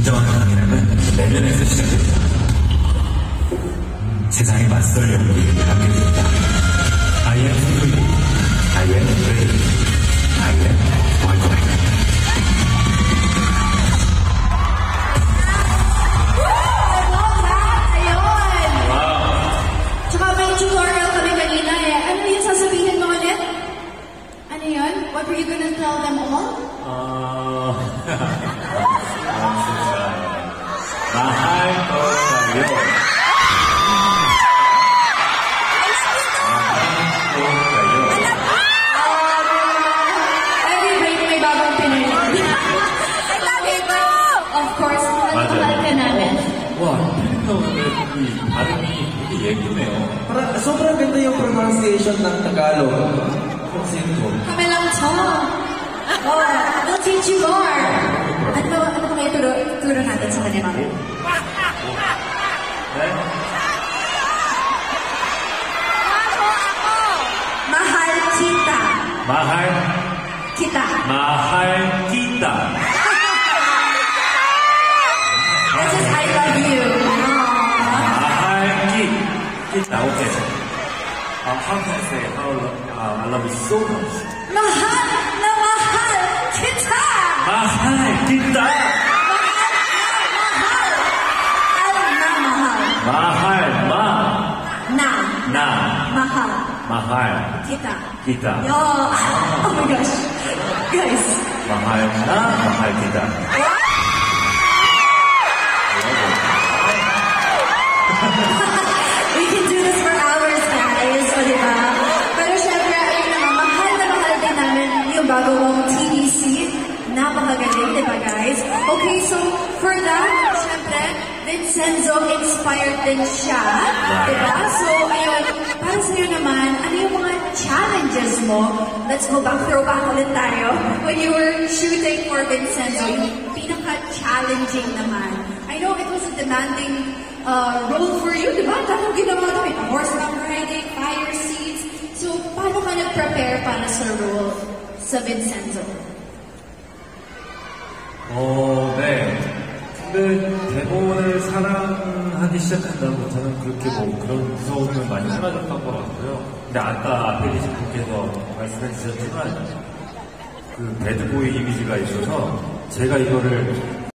진정한 강인함은 내면에서 시작됩니다. 세상에 맞설 용기를 갖게 됩니다. I am free. I am ready. I am welcome. What were you gonna tell them all? Mahal ko kayo. Mahal ko kayo. Every break may bagong Pinoy. Of course, mahal ka namin. 와, 너 발음이 되게 예쁘네요. Sobrang ganda yung pronunciation ng Tagalog. Kami lang to. Oh, we'll teach you more. Ano ba kayo turo natin sa kanila? Mahal kita. Mahal Kita. Mahal kita. This is I love you. Mahal kita. Okay. How can I say I love you so much? Mahal na mahal kita. Mahal kita. Mahal Na. Mahal. Mahal Kita. kita. Yo. Oh my gosh. Guys. Mahal kita. We can do this for hours, guys. O, diba? Pero syempre, ayun naman, mahal na mahal din namin yung bago mong TVC. Napakagaling, diba, guys? Okay, so for that, syempre, Vincenzo inspired din siya. Diba? So, ayun, para sa'yo naman, ano yung mga challenges mo? Let's go back, throwback ulit tayo. When you were shooting for Vincenzo, yung pinaka-challenging naman. I know it was a demanding role for you, di ba? Dahil ginawa namin, horseback riding, fire scenes. So, paano ka nag-prepare para sa role sa Vincenzo? 네. 근데 대본을 사랑하기 시작한 다음부터는 그렇게 뭐 그런 무서움은 많이 사라졌던 것 같고요. 근데 아까 앞에 계신 분께서 말씀해 주셨지만 그 배드보이 이미지가 있어서 제가 이거를